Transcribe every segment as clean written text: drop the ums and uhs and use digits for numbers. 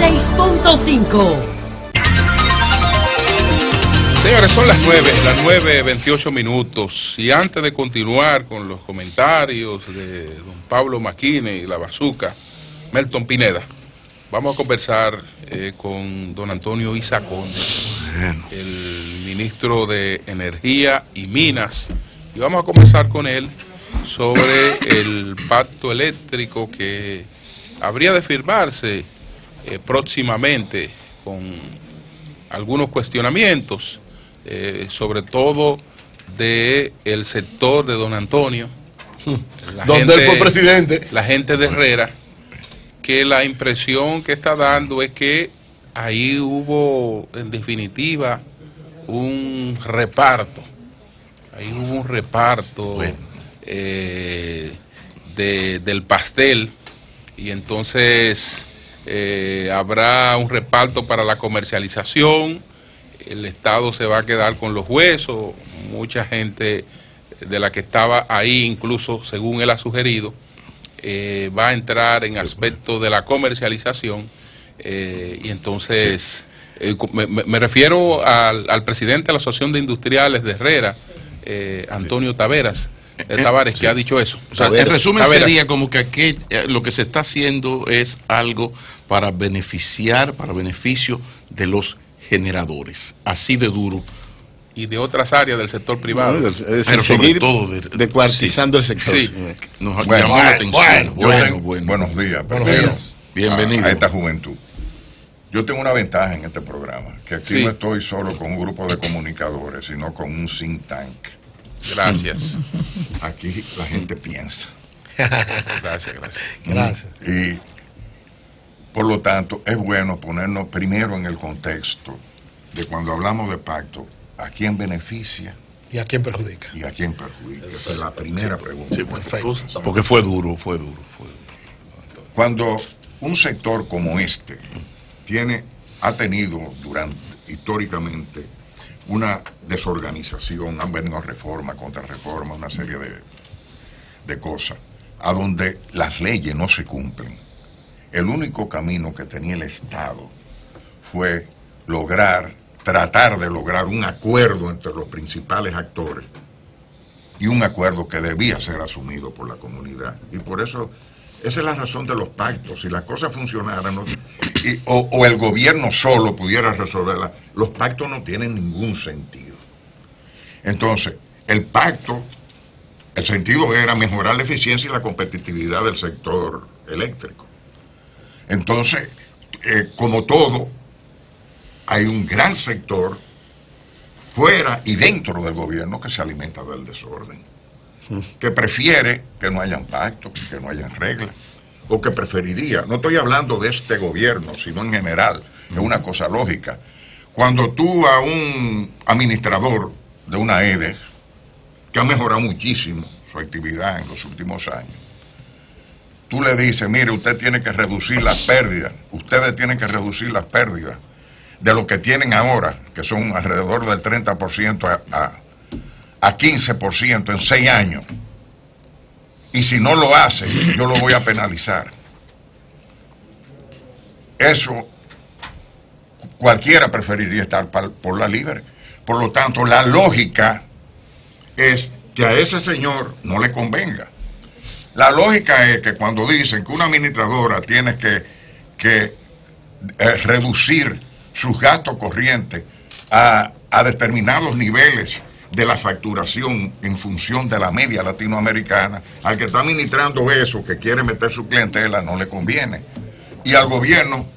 96.5. Señores, son las 9:28 minutos. Y antes de continuar con los comentarios de don Pablo Maquine y la Bazuca, Melton Pineda, vamos a conversar con don Antonio Isacón, el ministro de Energía y Minas, y vamos a conversar con él sobre el pacto eléctrico que habría de firmarse próximamente, con algunos cuestionamientos, sobre todo del sector de don Antonio, donde él fue presidente, la gente de Herrera, que la impresión que está dando es que ahí hubo, en definitiva, un reparto. Ahí hubo un reparto del pastel, y entonces habrá un reparto para la comercialización. El Estado se va a quedar con los huesos. Mucha gente de la que estaba ahí, incluso según él ha sugerido, va a entrar en aspectos de la comercialización, y entonces me refiero al presidente de la Asociación de Industriales de Herrera, Antonio Tavares, que ha dicho eso. O sea, en resumen sería como que aquí lo que se está haciendo es algo para beneficio de los generadores, así de duro. Y de otras áreas del sector privado. No, pero seguir todo descuartizando el sector. Sí. Nos llamó la atención. Buenos días. Bienvenido a esta juventud. Yo tengo una ventaja en este programa, que aquí no estoy solo con un grupo de comunicadores, sino con un think tank. Gracias. Aquí la gente piensa. Gracias. Y por lo tanto es bueno ponernos primero en el contexto de cuando hablamos de pacto, ¿a quién beneficia? ¿Y a quién perjudica? ¿Y a quién perjudica? Esa es la primera pregunta. Sí, porque fue duro. Cuando un sector como este ha tenido históricamente una desorganización, han venido reforma, contrarreforma, una serie de cosas, a donde las leyes no se cumplen. El único camino que tenía el Estado fue tratar de lograr un acuerdo entre los principales actores, y un acuerdo que debía ser asumido por la comunidad. Y por eso, esa es la razón de los pactos. Si las cosas funcionaran, o el gobierno solo pudiera resolverlas, los pactos no tienen ningún sentido. Entonces, el pacto, el sentido era mejorar la eficiencia y la competitividad del sector eléctrico. Entonces, como todo, hay un gran sector fuera y dentro del gobierno que se alimenta del desorden, que prefiere que no hayan pactos, que no hayan reglas, o que preferiría, no estoy hablando de este gobierno, sino en general, es una cosa lógica. Cuando tú a un administrador de una EDES, que ha mejorado muchísimo su actividad en los últimos años, tú le dices, mire, usted tiene que reducir las pérdidas, ustedes tienen que reducir las pérdidas de lo que tienen ahora, que son alrededor del 30% a 15% en 6 años. Y si no lo hace, yo lo voy a penalizar. Eso, cualquiera preferiría estar por la libre. Por lo tanto, la lógica es que a ese señor no le convenga. La lógica es que cuando dicen que una administradora tiene que reducir sus gastos corrientes a determinados niveles de la facturación en función de la media latinoamericana, al que está administrando eso, que quiere meter su clientela, no le conviene. Y al gobierno,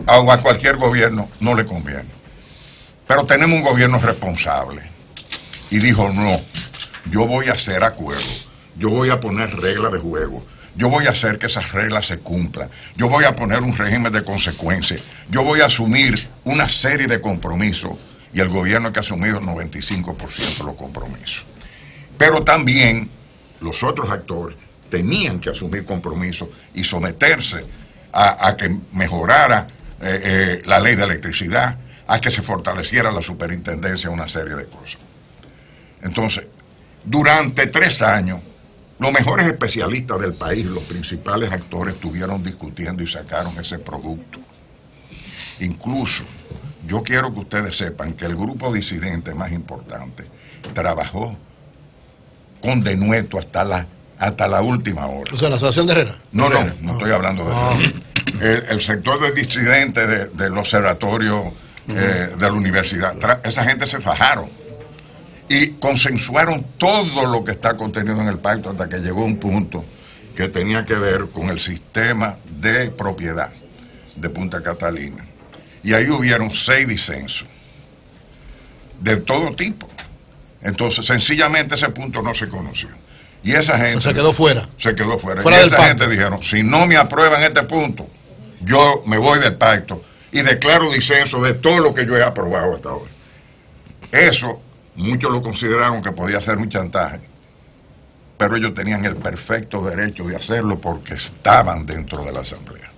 o a cualquier gobierno, no le conviene. Pero tenemos un gobierno responsable. Y dijo, no, yo voy a hacer acuerdos, yo voy a poner reglas de juego, yo voy a hacer que esas reglas se cumplan, yo voy a poner un régimen de consecuencias, yo voy a asumir una serie de compromisos, y el gobierno que ha asumido el 95% de los compromisos. Pero también los otros actores tenían que asumir compromisos y someterse a que mejorara la ley de electricidad, a que se fortaleciera la superintendencia, una serie de cosas. Entonces, durante 3 años, los mejores especialistas del país, los principales actores, estuvieron discutiendo y sacaron ese producto. Incluso, yo quiero que ustedes sepan que el grupo disidente más importante trabajó con denuedo hasta la última hora. O sea, la asociación de Herrera. No estoy hablando de eso. El sector de disidentes del observatorio de la universidad, esa gente se fajaron y consensuaron todo lo que está contenido en el pacto hasta que llegó un punto que tenía que ver con el sistema de propiedad de Punta Catalina. Y ahí hubieron 6 disensos de todo tipo. Entonces, sencillamente ese punto no se conoció. Y esa gente... se quedó fuera. Se quedó fuera. Y esa gente dijeron, si no me aprueban este punto, yo me voy del pacto y declaro disenso de todo lo que yo he aprobado hasta ahora. Eso, muchos lo consideraron que podía ser un chantaje, pero ellos tenían el perfecto derecho de hacerlo porque estaban dentro de la asamblea.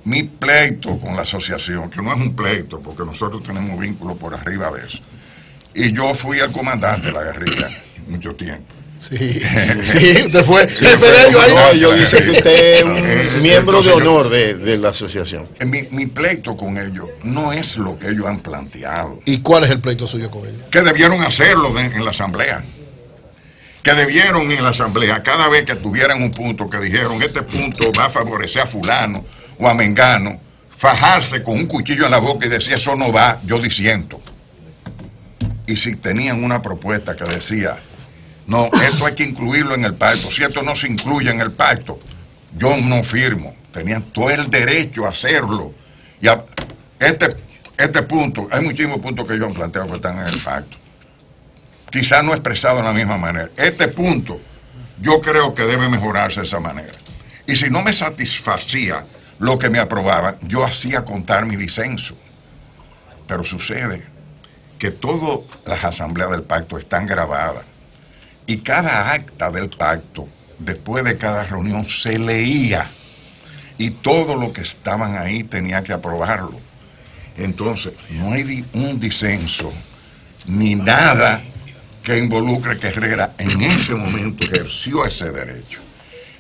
Mi pleito con la asociación, que no es un pleito, porque nosotros tenemos vínculos por arriba de eso, y yo fui el comandante de la guerrilla mucho tiempo. Sí, usted fue. Yo dice que usted es un miembro de honor de la asociación. Mi pleito con ellos no es lo que ellos han planteado. ¿Y cuál es el pleito suyo con ellos? Que debieron hacerlo en la asamblea. Que debieron en la asamblea, cada vez que tuvieran un punto que dijeron, este punto va a favorecer a fulano o a mengano, fajarse con un cuchillo en la boca y decir, eso no va, yo disiento. Y si tenían una propuesta que decía, no, esto hay que incluirlo en el pacto, si esto no se incluye en el pacto, yo no firmo. Tenían todo el derecho a hacerlo. Y este punto, hay muchísimos puntos que ellos han planteado que están en el pacto. Quizás no expresado de la misma manera. Este punto, yo creo que debe mejorarse de esa manera. Y si no me satisfacía lo que me aprobaban, yo hacía contar mi disenso. Pero sucede que todas las asambleas del pacto están grabadas. Y cada acta del pacto, después de cada reunión, se leía. Y todo lo que estaban ahí tenía que aprobarlo. Entonces, no hay un disenso, ni nada que involucre que Herrera en ese momento ejerció ese derecho.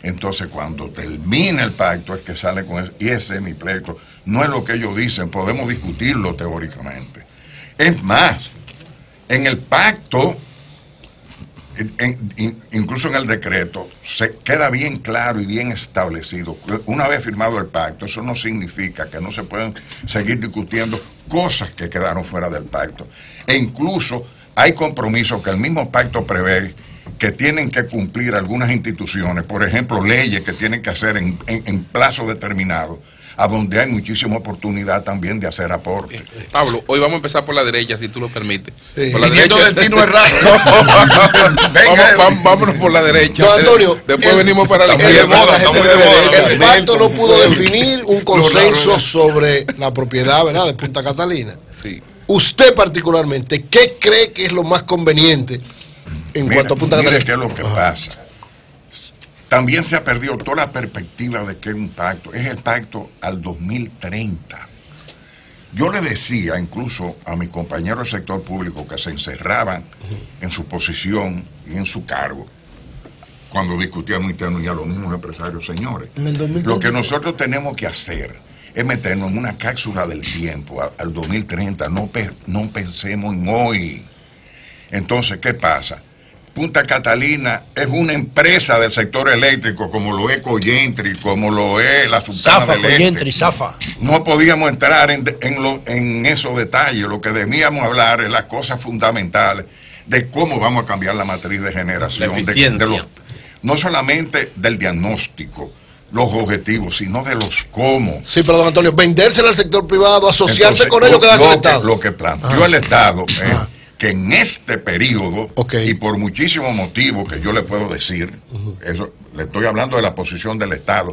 Entonces, cuando termina el pacto es que sale con eso. Y ese es mi pleito. No es lo que ellos dicen, podemos discutirlo teóricamente. Es más, en el pacto, incluso en el decreto, se queda bien claro y bien establecido. Una vez firmado el pacto, eso no significa que no se pueden seguir discutiendo cosas que quedaron fuera del pacto. E incluso hay compromisos que el mismo pacto prevé que tienen que cumplir algunas instituciones, por ejemplo, leyes que tienen que hacer en plazo determinado, a donde hay muchísima oportunidad también de hacer aportes. Pablo, hoy vamos a empezar por la derecha, si tú lo permites. Sí. Por la derecha. Vámonos por la derecha. Don Antonio, después venimos para la izquierda. El pacto no pudo definir un consenso sobre la propiedad, ¿verdad?, de Punta Catalina. Sí. Usted particularmente, ¿qué cree que es lo más conveniente en cuanto a Punta Catalina? Mire qué es lo que pasa. También se ha perdido toda la perspectiva de que es un pacto. Es el pacto al 2030. Yo le decía incluso a mis compañeros del sector público que se encerraban en su posición y en su cargo cuando discutíamos interno y a los mismos empresarios, señores. Lo que nosotros tenemos que hacer es meternos en una cápsula del tiempo al 2030. No pensemos en hoy. Entonces, ¿qué pasa? Punta Catalina es una empresa del sector eléctrico, como lo es Coyentri, como lo es la Sultana del Este. Coyentri, Zafa. No podíamos entrar en esos detalles. Lo que debíamos hablar es las cosas fundamentales de cómo vamos a cambiar la matriz de generación. No solamente del diagnóstico, los objetivos, sino de los cómo. Sí, pero don Antonio, vendérsela al sector privado, asociarse con ellos, quedarse al Estado. Lo que planteó el Estado es que en este periodo, y por muchísimos motivos que yo le puedo decir, eso le estoy hablando de la posición del Estado,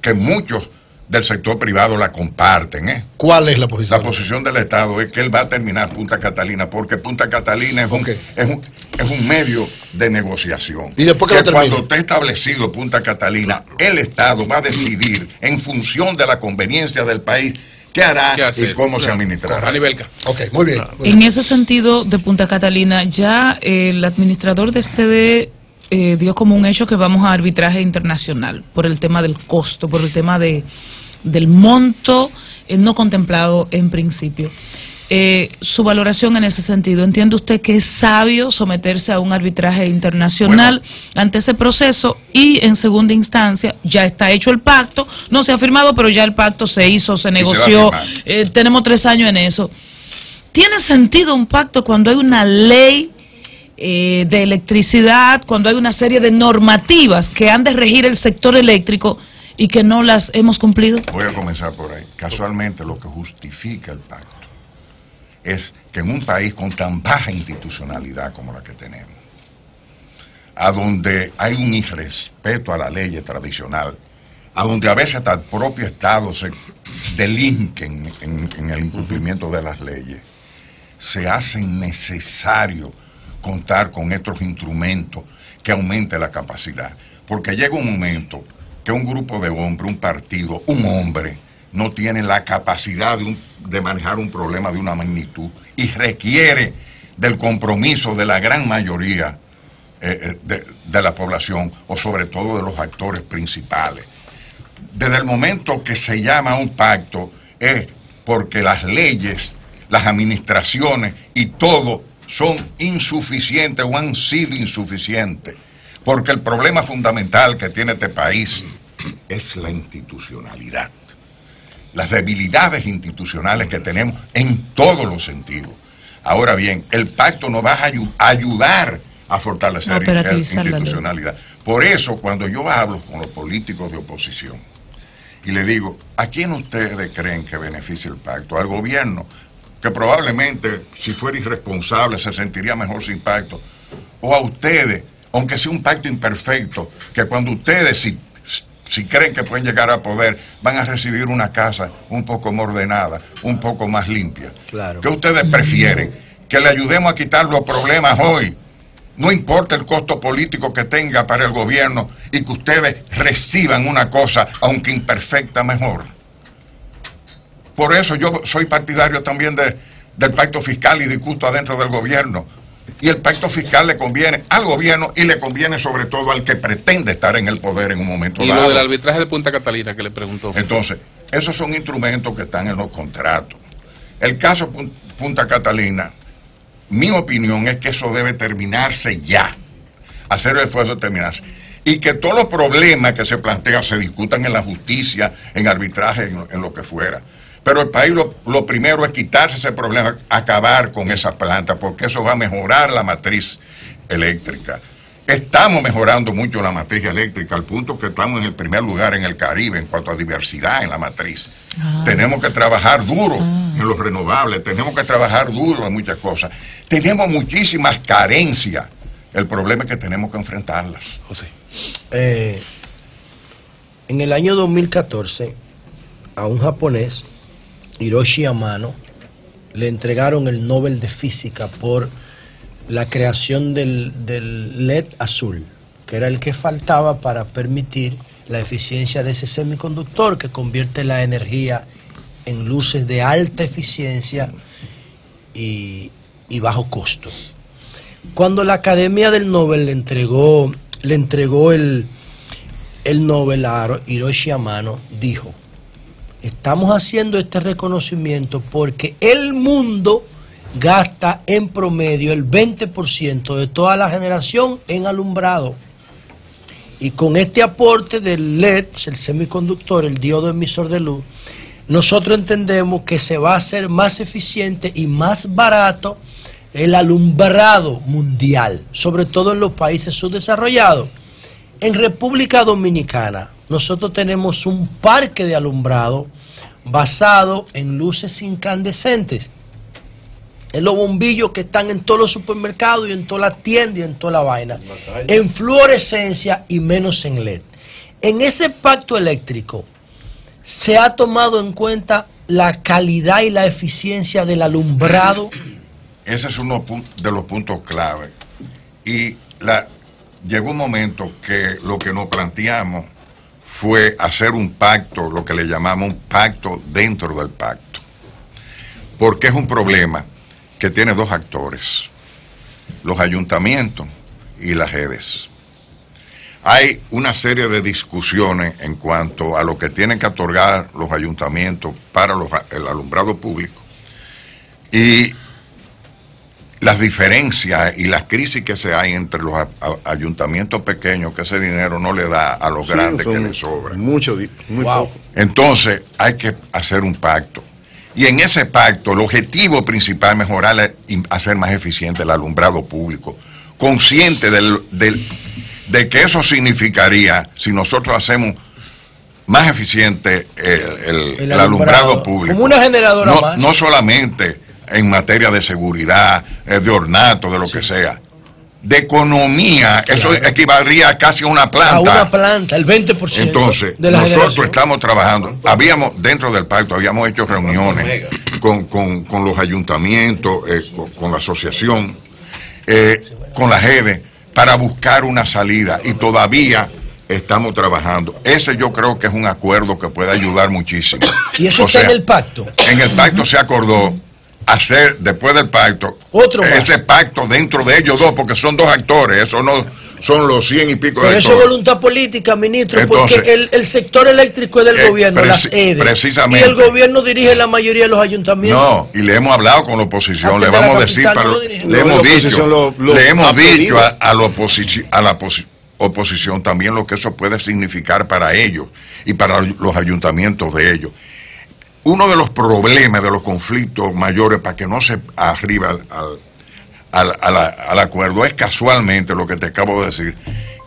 que muchos del sector privado la comparten. ¿Cuál es la posición? La posición del Estado es que él va a terminar Punta Catalina, porque Punta Catalina es un medio de negociación. ¿Y después que cuando esté establecido Punta Catalina, el Estado va a decidir en función de la conveniencia del país qué hará y cómo se administrará. Ok, muy bien. En ese sentido de Punta Catalina, ya el administrador de sede dio como un hecho que vamos a arbitraje internacional por el tema del costo, por el tema de del monto no contemplado en principio. Su valoración en ese sentido. ¿Entiende usted que es sabio someterse a un arbitraje internacional ante ese proceso? Y en segunda instancia, ya está hecho el pacto, no se ha firmado, pero ya el pacto se hizo, se negoció, tenemos 3 años en eso. ¿Tiene sentido un pacto cuando hay una ley de electricidad, cuando hay una serie de normativas que han de regir el sector eléctrico y que no las hemos cumplido? Voy a comenzar por ahí. Casualmente lo que justifica el pacto es que en un país con tan baja institucionalidad como la que tenemos, a donde hay un irrespeto a la ley tradicional, a donde a veces hasta el propio Estado se delinque en el incumplimiento de las leyes, se hace necesario contar con estos instrumentos que aumente la capacidad. Porque llega un momento que un grupo de hombres, un partido, un hombre, no tiene la capacidad de manejar un problema de una magnitud y requiere del compromiso de la gran mayoría de la población, o sobre todo de los actores principales. Desde el momento que se llama un pacto es porque las leyes, las administraciones y todo son insuficientes o han sido insuficientes, porque el problema fundamental que tiene este país es la institucionalidad, las debilidades institucionales que tenemos en todos los sentidos. Ahora bien, el pacto nos va a ayudar a fortalecer la institucionalidad. Por eso, cuando yo hablo con los políticos de oposición y le digo, ¿a quién ustedes creen que beneficia el pacto? ¿Al gobierno? Que probablemente, si fuera irresponsable, se sentiría mejor sin pacto. ¿O a ustedes, aunque sea un pacto imperfecto, que cuando ustedes, si creen que pueden llegar a poder, van a recibir una casa un poco más ordenada, un poco más limpia? Claro. ¿Qué ustedes prefieren? Que le ayudemos a quitar los problemas hoy, no importa el costo político que tenga para el gobierno, y que ustedes reciban una cosa, aunque imperfecta, mejor. Por eso yo soy partidario también del pacto fiscal y discuto adentro del gobierno. Y el pacto fiscal le conviene al gobierno y le conviene sobre todo al que pretende estar en el poder en un momento dado. Y lo del arbitraje de Punta Catalina que le preguntó. Entonces, esos son instrumentos que están en los contratos. El caso Punta Catalina, mi opinión es que eso debe terminarse ya. Hacer el esfuerzo de terminarse. Y que todos los problemas que se plantean se discutan en la justicia, en arbitraje, en lo que fuera. Pero el país lo primero es quitarse ese problema, acabar con esa planta, porque eso va a mejorar la matriz eléctrica. Estamos mejorando mucho la matriz eléctrica, al punto que estamos en el primer lugar en el Caribe en cuanto a diversidad en la matriz. Tenemos que trabajar duro en los renovables, tenemos que trabajar duro en muchas cosas. Tenemos muchísimas carencias. El problema es que tenemos que enfrentarlas. José. En el año 2014, a un japonés, Hiroshi Amano, le entregaron el Nobel de Física por la creación del LED azul, que era el que faltaba para permitir la eficiencia de ese semiconductor que convierte la energía en luces de alta eficiencia y bajo costo. Cuando la Academia del Nobel le entregó el Nobel a Hiroshi Amano, dijo: estamos haciendo este reconocimiento porque el mundo gasta en promedio el 20% de toda la generación en alumbrado. Y con este aporte del LED, el semiconductor, el diodo emisor de luz, nosotros entendemos que se va a hacer más eficiente y más barato el alumbrado mundial, sobre todo en los países subdesarrollados. En República Dominicana, nosotros tenemos un parque de alumbrado basado en luces incandescentes. En los bombillos que están en todos los supermercados y en todas las tiendas y en toda la vaina. En fluorescencia y menos en LED. En ese pacto eléctrico se ha tomado en cuenta la calidad y la eficiencia del alumbrado. Ese es uno de los puntos clave. Y llegó un momento que lo que nos planteamos fue hacer un pacto, lo que le llamamos un pacto dentro del pacto. Porque es un problema que tiene dos actores, los ayuntamientos y las redes. hay una serie de discusiones en cuanto a lo que tienen que otorgar los ayuntamientos para el alumbrado público y las diferencias y las crisis que se hay entre los ayuntamientos pequeños, que ese dinero no le da a los grandes que les sobra. Muy poco. Entonces hay que hacer un pacto. Y en ese pacto el objetivo principal es mejorar y hacer más eficiente el alumbrado público. Consciente de que eso significaría, si nosotros hacemos más eficiente el alumbrado público. Como una generadora más. No solamente en materia de seguridad, de ornato, de lo que sea. De economía, eso equivaldría casi a una planta. A una planta, el 20%. Entonces, de la nosotros generación. estamos trabajando, dentro del pacto, habíamos hecho reuniones con los ayuntamientos, con la asociación, con la GEDE, para buscar una salida, y todavía estamos trabajando. Ese yo creo que es un acuerdo que puede ayudar muchísimo. ¿Y eso está en el pacto? En el pacto se acordó hacer, después del pacto, ese pacto dentro de ellos dos, porque son dos actores, eso no son los 100 y pico de Pero eso es voluntad política, ministro, entonces, porque el sector eléctrico es del gobierno, las EDE, precisamente. Y el gobierno dirige la mayoría de los ayuntamientos. No, y le hemos hablado con la oposición, le vamos a decir, le hemos dicho a la oposición también lo que eso puede significar para ellos y para los ayuntamientos de ellos. Uno de los problemas, de los conflictos mayores, para que no se arriba al acuerdo, es casualmente lo que te acabo de decir,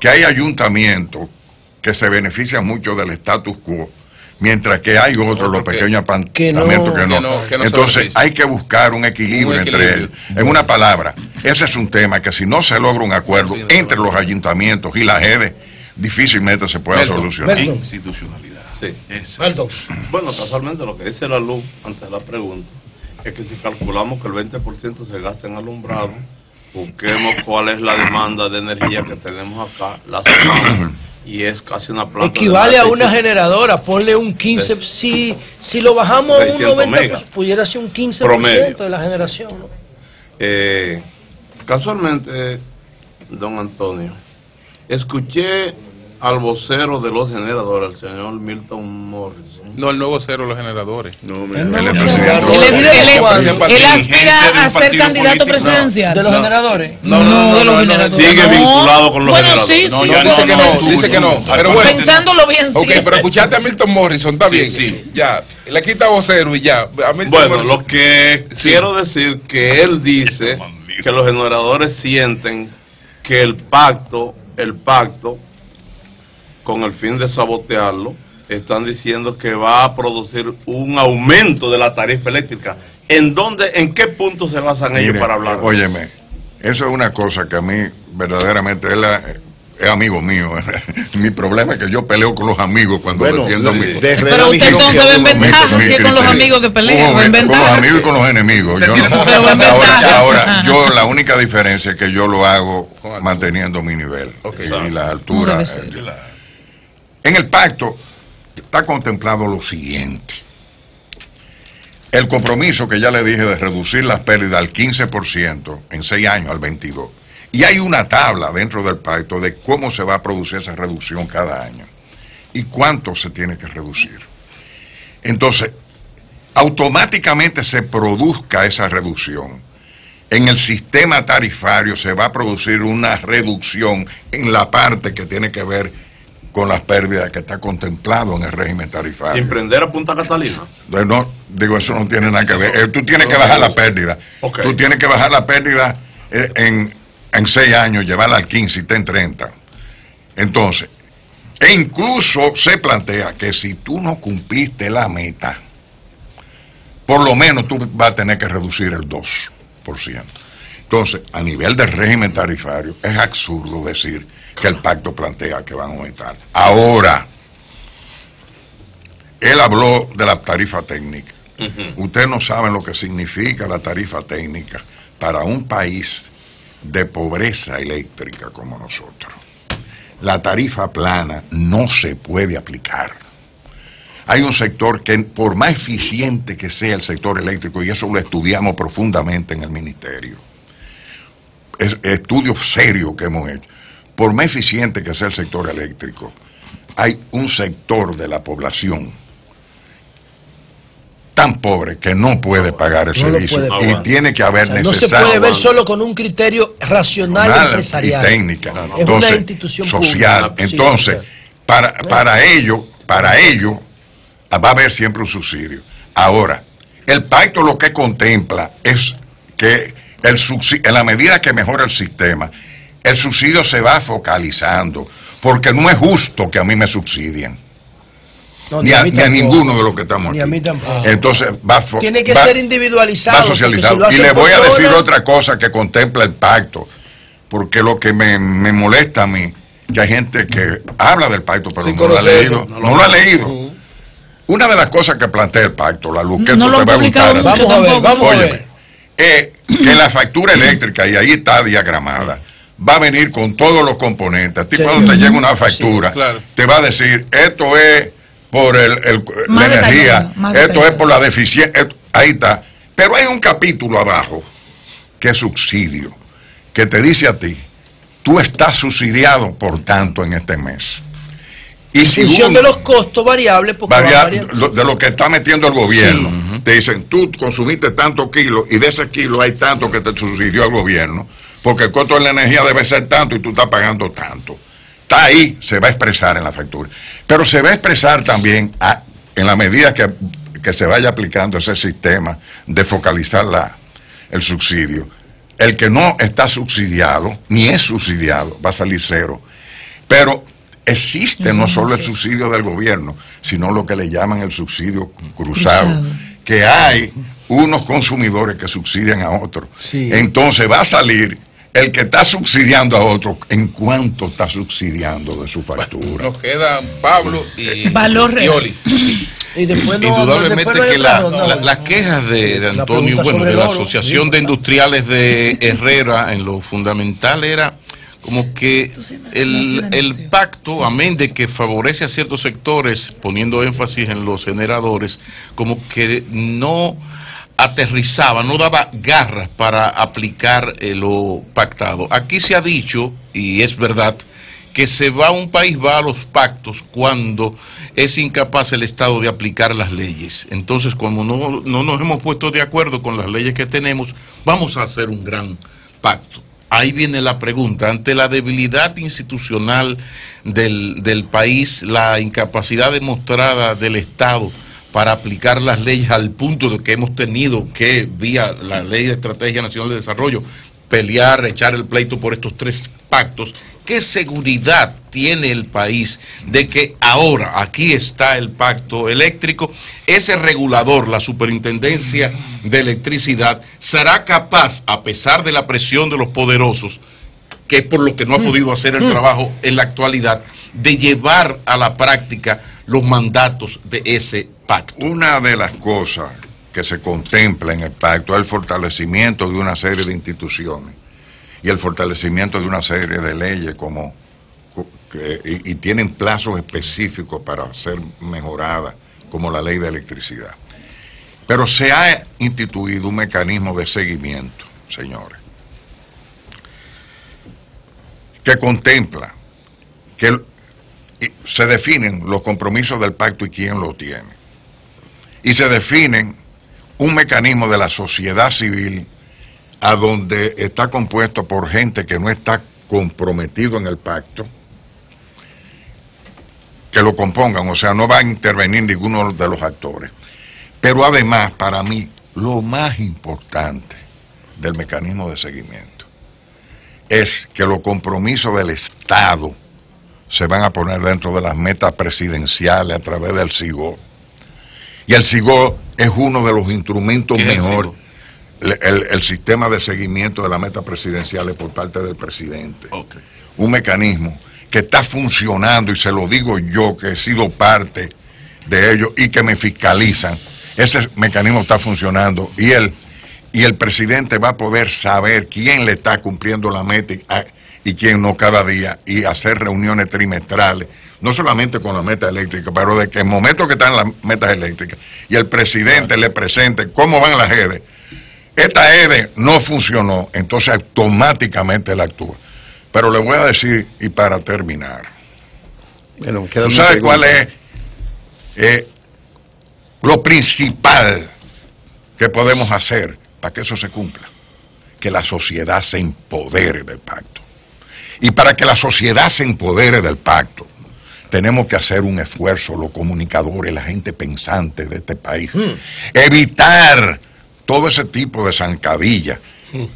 que hay ayuntamientos que se benefician mucho del status quo, mientras que hay otros, los pequeños ayuntamientos que no. Entonces hay que buscar un equilibrio entre ellos. En una palabra, ese es un tema que si no se logra un acuerdo entre los ayuntamientos y la GEDE, difícilmente se pueda solucionar. Institucionalidad. Sí. Bueno, casualmente lo que dice la luz antes de la pregunta es que si calculamos que el 20% se gasta en alumbrado, busquemos cuál es la demanda de energía que tenemos acá la semana, y es casi una planta. Equivale a una generadora, ponle un 15, si lo bajamos a un 90%, pudiera ser un 15% promedio de la generación, ¿no? Casualmente, don Antonio, escuché al vocero de los generadores, el señor Milton Morrison. No, el nuevo vocero de los generadores. No, él aspira a ser candidato presidencial. ¿De los generadores? No, de los generadores. Sigue vinculado con los generadores. Dice que no. Pero bueno, pensándolo bien, sí. Ok, pero escuchaste a Milton Morrison, está bien. Sí. Ya, le quita vocero y ya. Bueno, lo que quiero decir que él dice que los generadores sienten que el pacto, con el fin de sabotearlo, están diciendo que va a producir un aumento de la tarifa eléctrica. ¿En qué punto se basan ellos para hablar? Óyeme, eso es una cosa que a mí verdaderamente es amigo mío. Mi problema es que yo peleo con los amigos cuando defiendo mi... Pero usted entonces ve en ventaja si es con los amigos que pelea. Con los amigos y con los enemigos. Ahora, yo la única diferencia es que yo lo hago manteniendo mi nivel y la altura. En el pacto está contemplado lo siguiente: el compromiso que ya le dije de reducir las pérdidas al 15% en 6 años, al 22%. Y hay una tabla dentro del pacto de cómo se va a producir esa reducción cada año y cuánto se tiene que reducir. Entonces, automáticamente se produzca esa reducción. En el sistema tarifario se va a producir una reducción en la parte que tiene que ver con las pérdidas que está contemplado en el régimen tarifario. ¿Sin prender a Punta Catalina? No, digo, eso no tiene nada que ver. Tú tienes que bajar la pérdida. Tú tienes que bajar la pérdida en 6 años, llevarla al 15 y está en 30. Entonces, e incluso se plantea que si tú no cumpliste la meta, por lo menos tú vas a tener que reducir el 2%. Entonces, a nivel del régimen tarifario, es absurdo decir que el pacto plantea que van a aumentar. Ahora, él habló de la tarifa técnica. Ustedes no saben lo que significa la tarifa técnica para un país de pobreza eléctrica como nosotros. La tarifa plana no se puede aplicar. Hay un sector que, por más eficiente que sea el sector eléctrico, y eso lo estudiamos profundamente en el ministerio, estudios serios que hemos hecho, por más eficiente que sea el sector eléctrico, hay un sector de la población tan pobre que no puede pagar el servicio y tiene que haber no se puede ver solo con un criterio racional y empresarial y técnica, es entonces, una institución social. pública. Entonces, para ello va a haber siempre un subsidio. Ahora, el pacto lo que contempla es que el subsidio, en la medida que mejora el sistema, el subsidio se va focalizando, porque no es justo que a mí me subsidien. No, ni a ninguno de los que estamos aquí. Ni a mí tampoco. Entonces tiene que ser individualizado. Va socializado. Y le voy a decir otra cosa que contempla el pacto, porque lo que me molesta a mí, que hay gente que habla del pacto, pero no lo ha leído. No lo ha leído. Una de las cosas que plantea el pacto, la luz que no esto te va a gustar. Vamos a ver. Que la factura eléctrica, y ahí está diagramada, va a venir con todos los componentes. Cuando te llega una factura, te va a decir, esto es por la energía, esto es por la deficiencia, ahí está. Pero hay un capítulo abajo, que es subsidio, que te dice a ti, tú estás subsidiado por tanto en este mes. Y en función de los costos variables, de lo que está metiendo el gobierno, te dicen, tú consumiste tantos kilos y de ese kilo hay tanto que te subsidió el gobierno, porque el costo de la energía debe ser tanto y tú estás pagando tanto. Está ahí, se va a expresar en la factura. Pero se va a expresar también en la medida que se vaya aplicando ese sistema de focalizar el subsidio. El que no está subsidiado, ni es subsidiado, va a salir cero. Pero existe no solo el subsidio del gobierno, sino lo que le llaman el subsidio cruzado, que hay unos consumidores que subsidian a otros. Entonces va a salir el que está subsidiando a otro, ¿en cuánto está subsidiando de su factura? Nos quedan Pablo y Oli. Y después indudablemente que las quejas de Antonio, bueno, de la Asociación de Industriales de Herrera, en lo fundamental era como que el pacto, amén de que favorece a ciertos sectores, poniendo énfasis en los generadores, como que no aterrizaba, no daba garras para aplicar lo pactado. Aquí se ha dicho, y es verdad, que un país va a los pactos cuando es incapaz el Estado de aplicar las leyes. Entonces, como no nos hemos puesto de acuerdo con las leyes que tenemos, vamos a hacer un gran pacto. Ahí viene la pregunta, ante la debilidad institucional del país, la incapacidad demostrada del Estado para aplicar las leyes al punto de que hemos tenido que, vía la Ley de Estrategia Nacional de Desarrollo, pelear, echar el pleito por estos 3 pactos. ¿Qué seguridad tiene el país de que ahora aquí está el pacto eléctrico? Ese regulador, la Superintendencia de Electricidad, será capaz, a pesar de la presión de los poderosos, que es por lo que no ha podido hacer el trabajo en la actualidad, de llevar a la práctica los mandatos de ese pacto? Una de las cosas que se contempla en el pacto es el fortalecimiento de una serie de instituciones y el fortalecimiento de una serie de leyes y tienen plazos específicos para ser mejoradas, como la ley de electricidad. Pero se ha instituido un mecanismo de seguimiento, señores, que contempla que se definen los compromisos del pacto y quién lo tiene. Y se definen un mecanismo de la sociedad civil a donde está compuesto por gente que no está comprometido en el pacto, que lo compongan, o sea, no va a intervenir ninguno de los actores. Pero además, para mí, lo más importante del mecanismo de seguimiento es que los compromisos del Estado se van a poner dentro de las metas presidenciales a través del SIGO. Y el SIGO es uno de los instrumentos mejores, el sistema de seguimiento de las metas presidenciales por parte del presidente. Un mecanismo que está funcionando, y se lo digo yo, que he sido parte de ello y que me fiscalizan. Ese mecanismo está funcionando y el presidente va a poder saber quién le está cumpliendo la meta y quién no cada día, y hacer reuniones trimestrales, no solamente con la meta eléctrica, pero de que en el momento que están las metas eléctricas y el presidente le presente cómo van las EDE, esta EDE no funcionó, entonces automáticamente él actúa. Pero le voy a decir, y para terminar, Bueno, ¿tú sabes cuál es lo principal que podemos hacer para que eso se cumpla? Que la sociedad se empodere del pacto. Y para que la sociedad se empodere del pacto, tenemos que hacer un esfuerzo, los comunicadores, la gente pensante de este país. Evitar todo ese tipo de zancadillas.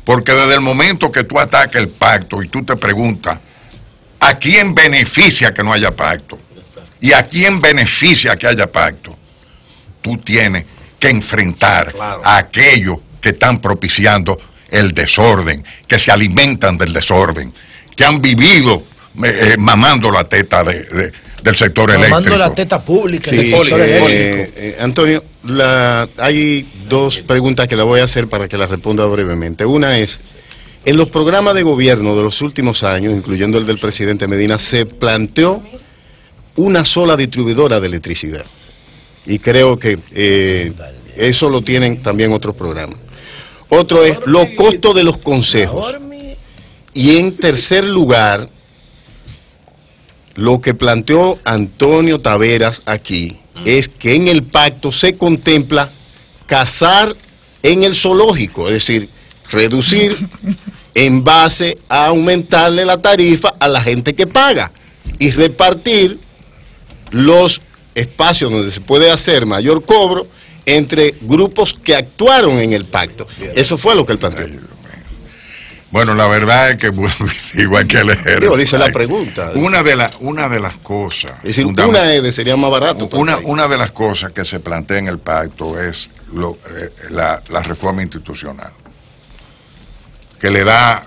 Porque desde el momento que tú atacas el pacto y tú te preguntas, ¿a quién beneficia que no haya pacto? ¿Y a quién beneficia que haya pacto? Tú tienes que enfrentar a aquellos que están propiciando el desorden, que se alimentan del desorden, que han vivido mamando la teta del sector eléctrico. Mamando la teta pública del sector eléctrico. Antonio, hay dos preguntas que le voy a hacer para que las responda brevemente. Una es, en los programas de gobierno de los últimos años, incluyendo el del presidente Medina, se planteó una sola distribuidora de electricidad. Y creo que eso lo tienen también otros programas. Otro es los costos de los consejos. Y en tercer lugar, lo que planteó Antonio Taveras aquí es que en el pacto se contempla cazar en el zoológico, es decir, reducir en base a aumentarle la tarifa a la gente que paga y repartir los espacios donde se puede hacer mayor cobro entre grupos que actuaron en el pacto. Eso fue lo que él planteó. Bueno, la verdad es que igual que leer. Digo, dice la pregunta. Una de las cosas. Es decir, sería más barato. Una de las cosas que se plantea en el pacto es la reforma institucional, que le da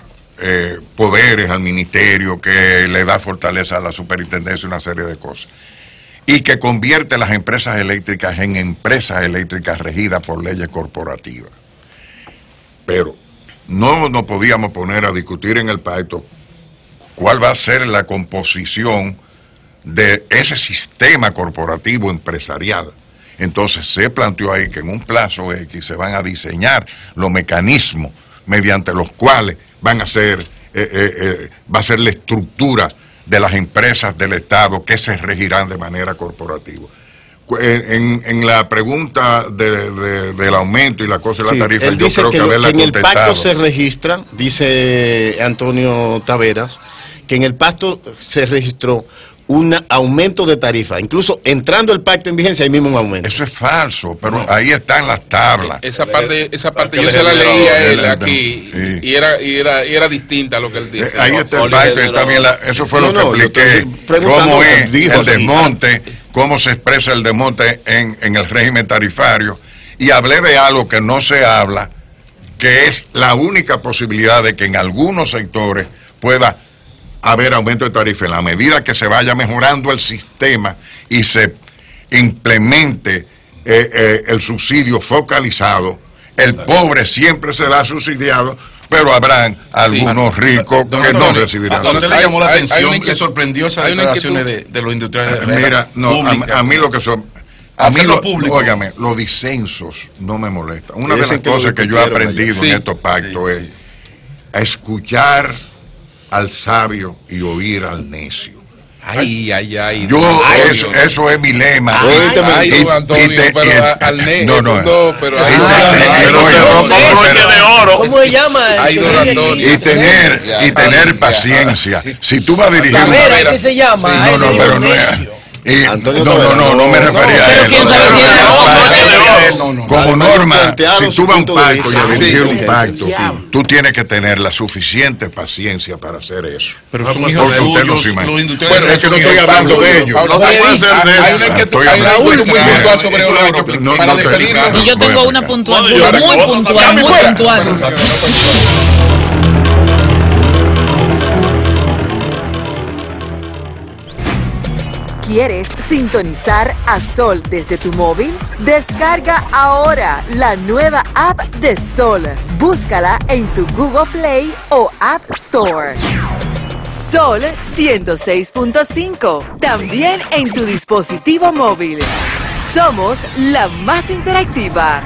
poderes al ministerio, que le da fortaleza a la superintendencia, una serie de cosas, y que convierte las empresas eléctricas en empresas eléctricas regidas por leyes corporativas. Pero no nos podíamos poner a discutir en el pacto cuál va a ser la composición de ese sistema corporativo empresarial. Entonces se planteó ahí que en un plazo X se van a diseñar los mecanismos mediante los cuales va a ser la estructura de las empresas del Estado que se regirán de manera corporativa. En la pregunta del aumento y la cosa de la tarifa, él dice yo creo que en el pacto se registra, dice Antonio Taveras, que en el pacto se registró un aumento de tarifa, incluso entrando el pacto en vigencia hay mismo un aumento. Eso es falso, pero ahí están las tablas. Esa parte yo se la leí a él aquí, sí. y era distinta a lo que él dice. Ahí está el pacto, está bien, eso fue lo que expliqué, cómo es el desmonte, cómo se expresa el desmonte en el régimen tarifario, y hablé de algo que no se habla, que es la única posibilidad de que en algunos sectores pueda haber aumento de tarifa en la medida que se vaya mejorando el sistema y se implemente el subsidio focalizado. El pobre siempre será subsidiado, pero habrán algunos ricos que no recibirán. ¿A usted le llamó la atención que sorprendió esas declaraciones de los industriales de Mira, no, a mí lo que son... Óigame, los disensos no me molestan. Una de las cosas que yo he aprendido en estos pactos es a escuchar al sabio y oír al necio. Ay. Eso es mi lema. ¿Cómo se llama? Y tener paciencia. Si tú vas a dirigir ¿qué se llama? No me refería a él. Como norma, si tú vas a un pacto y a dirigir un pacto, tú tienes que tener la suficiente paciencia para hacer eso. Pero son hijos suyos, los industriales. Bueno, es que no estoy hablando de ellos. Y yo tengo una puntual, muy puntual. ¿Quieres sintonizar a Sol desde tu móvil? Descarga ahora la nueva app de Sol. Búscala en tu Google Play o App Store. Sol 106.5, también en tu dispositivo móvil. Somos la más interactiva.